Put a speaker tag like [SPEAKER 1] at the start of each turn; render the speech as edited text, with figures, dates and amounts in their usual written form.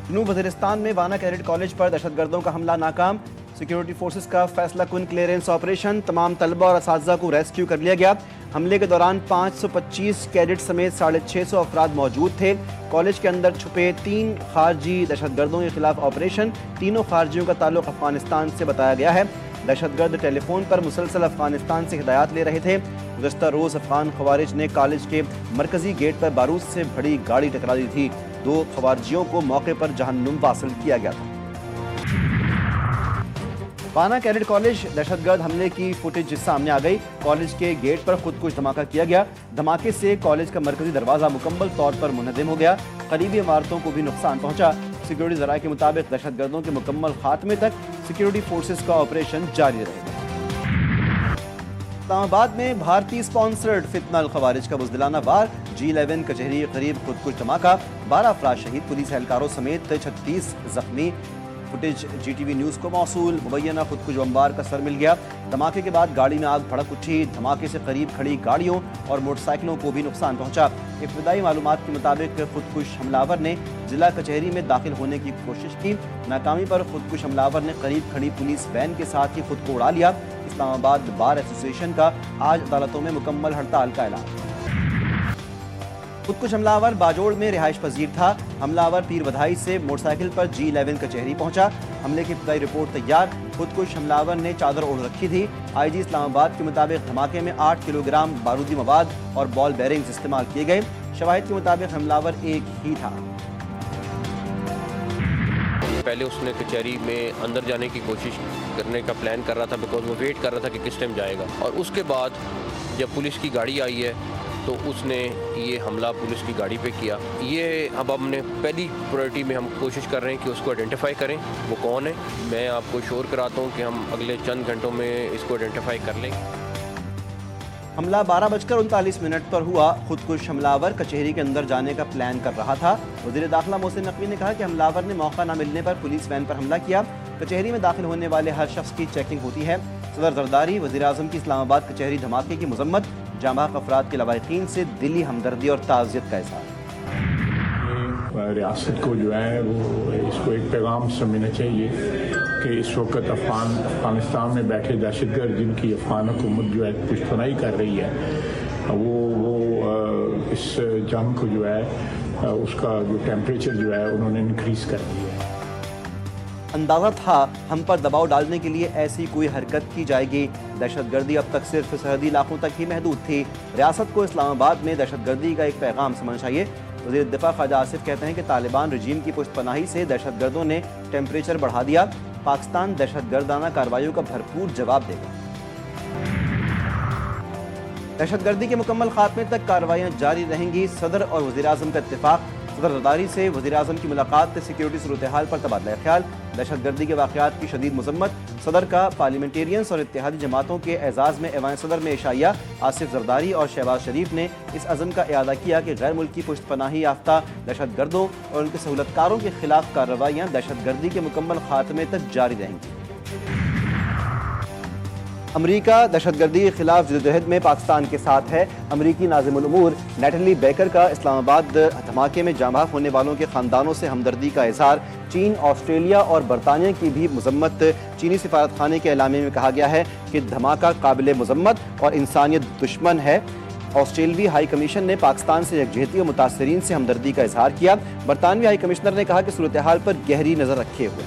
[SPEAKER 1] جنوب وزیرستان میں وانا کیڈٹ کالج پر دہشت گردوں کا حملہ ناکام، سیکیورٹی فورسز کا فیصلہ کن کلیئرنس آپریشن، تمام طلبہ اور اساتذہ کو ریسکیو کر لیا گیا۔ حملے کے دوران 525 کیڈٹ سمیت 650 افراد موجود تھے۔ کالج کے اندر چھپے 3 خارجی دہشت گردوں کے خلاف آپریشن، تینوں خارجیوں کا تعلق افغانستان سے بتایا گیا ہے۔ دہشت گرد ٹیلی فون پر مسلسل افغانستان سے ہدایات لے رہے تھے۔ گزشتہ روز افغان خوارج نے کالج کے مرکزی گیٹ پر بارود سے بھری گاڑی ٹکرا دی تھی۔ 2 خوارجیوں کو موقع پر جہنم واصل کیا گیا تھا۔ وانا کیڈٹ کالج دہشت گرد حملے کی فوٹیج سامنے آ گئی۔ کالج کے گیٹ پر خود کش دھماکہ کیا گیا۔ دھماکے سے کالج کا مرکزی دروازہ مکمل طور پر منہدم ہو گیا۔ قریبی عمارتوں کو بھی نقصان پہنچا۔ سیکیورٹی ذرائع کے مطابق دہشت گردوں کے مکمل خاتمے تک سیکیورٹی فورسز کا آپریشن جاری رہے گا۔ اسلام آباد میں بھارتی سپانسرڈ فتنہ الخوارج کا بزدلانہ وار، G11 کچہری کے قریب خودکش دھماکہ، 12 افراد شہید، پولیس اہلکاروں سمیت 36 زخمی۔ فوٹیج GTV نیوز کو موصول، مبینہ خودکش بمبار کا سر مل گیا۔ دھماکے کے بعد گاڑی میں آگ بھڑک اٹھی۔ دھماکے سے قریب کھڑی گاڑیوں اور موٹر سائیکلوں کو بھی نقصان پہنچا۔ ابتدائی معلومات کے مطابق خودکش حملہ آور نے ضلع کچہری میں داخل ہونے کی کوشش کی۔ ناکامی پر خودکش حملہ آور نے قریب کھڑی پولیس وین کے ساتھ ہی خود کو اڑا لیا۔ اسلام آباد بار ایسوسی ایشن کا آج عدالتوں میں مکمل ہڑتال کا اعلان۔ خودکش حملہ آور باجوڑ میں رہائش پذیر تھا۔ حملہ آور پیر بدھائی سے موٹر سائیکل پر G11 کچہری پہنچا۔ حملے کی ابتدائی رپورٹ تیار۔ خودکش حملہ آور نے چادر اوڑھ رکھی تھی۔ IG اسلام آباد کے مطابق دھماکے میں 8 کلو گرام بارودی مواد اور بال بیرنگز استعمال کیے گئے۔ شواہد کے مطابق حملہ آور ایک ہی تھا۔
[SPEAKER 2] پہلے اس نے کچہری میں اندر جانے کی کوشش کرنے کا پلان کر رہا تھا، بیکاز وہ ویٹ کر رہا تھا کہ کس ٹائم جائے گا، اور اس کے بعد جب پولیس کی گاڑی آئی ہے تو اس نے یہ حملہ پولیس کی گاڑی پہ کیا۔ یہ اب ہم نے پہلی پرائرٹی میں ہم کوشش کر رہے ہیں کہ اس کو آئیڈینٹیفائی کریں وہ کون ہے۔ میں آپ کو شور کراتا ہوں کہ ہم اگلے چند گھنٹوں میں اس کو آئیڈینٹیفائی کر لیں گے۔
[SPEAKER 1] حملہ 12:39 پر ہوا۔ خودکش حملہ آور کچہری کے اندر جانے کا پلان کر رہا تھا۔ وزیر داخلہ محسن نقوی نے کہا کہ حملہ آور نے موقع نہ ملنے پر پولیس وین پر حملہ کیا۔ کچہری میں داخل ہونے والے ہر شخص کی چیکنگ ہوتی ہے۔ صدر زرداری وزیر اعظم کی اسلام آباد کچہری دھماکے کی مذمت، جاں بحق افراد کے لواحقین سے دلی ہمدردی اور تعزیت کا اظہار۔
[SPEAKER 3] ریاست کو جو ہے وہ اس کو ایک پیغام سمجھنا چاہیے کہ اس وقت افغانستان میں بیٹھے دہشت گرد جن کی افغان حکومت جو ہے پشت پناہی کر رہی ہے، وہ اس جنگ کو جو ہے اس کا جو ٹیمپریچر جو ہے انہوں نے انکریز کر دیا ہے۔
[SPEAKER 1] اندازہ تھا ہم پر دباؤ ڈالنے کے لیے ایسی کوئی حرکت کی جائے گی۔ دہشت گردی اب تک صرف سرحدی علاقوں تک ہی محدود تھی۔ ریاست کو اسلام آباد میں دہشت گردی کا ایک پیغام سمجھنا چاہیے۔ وزیر دفاع خواجہ آصف کہتے ہیں کہ طالبان رجیم کی پشت پناہی سے دہشت گردوں نے ٹیمپریچر بڑھا دیا۔ پاکستان دہشت گردانہ کارروائیوں کا بھرپور جواب دے گا۔ دہشت گردی کے مکمل خاتمے تک کارروائیاں جاری رہیں گی۔ صدر اور وزیر اعظم کا اتفاق۔ صدر زرداری سے وزیر اعظم کی ملاقات، سیکیورٹی صورتحال پر تبادلہ خیال، دہشت گردی کے واقعات کی شدید مذمت۔ صدر کا پارلیمنٹیرینز اور اتحادی جماعتوں کے اعزاز میں ایوان صدر میں عشائیہ۔ آصف زرداری اور شہباز شریف نے اس عزم کا اعادہ کیا کہ غیر ملکی پشت پناہی یافتہ دہشت گردوں اور ان کے سہولت کاروں کے خلاف کارروائیاں دہشت گردی کے مکمل خاتمے تک جاری رہیں گی۔ امریکہ دہشت گردی کے خلاف جدوجہد میں پاکستان کے ساتھ ہے۔ امریکی ناظم الامور نیٹلی بیکر کا اسلام آباد دھماکے میں جاں بحق ہونے والوں کے خاندانوں سے ہمدردی کا اظہار۔ چین، آسٹریلیا اور برطانیہ کی بھی مذمت۔ چینی سفارت خانے کے اعلامیے میں کہا گیا ہے کہ دھماکہ قابل مذمت اور انسانیت دشمن ہے۔ آسٹریلوی ہائی کمیشن نے پاکستان سے یکجہتی اور متاثرین سے ہمدردی کا اظہار کیا۔ برطانوی ہائی کمشنر نے کہا کہ صورتحال پر گہری نظر رکھے ہوئے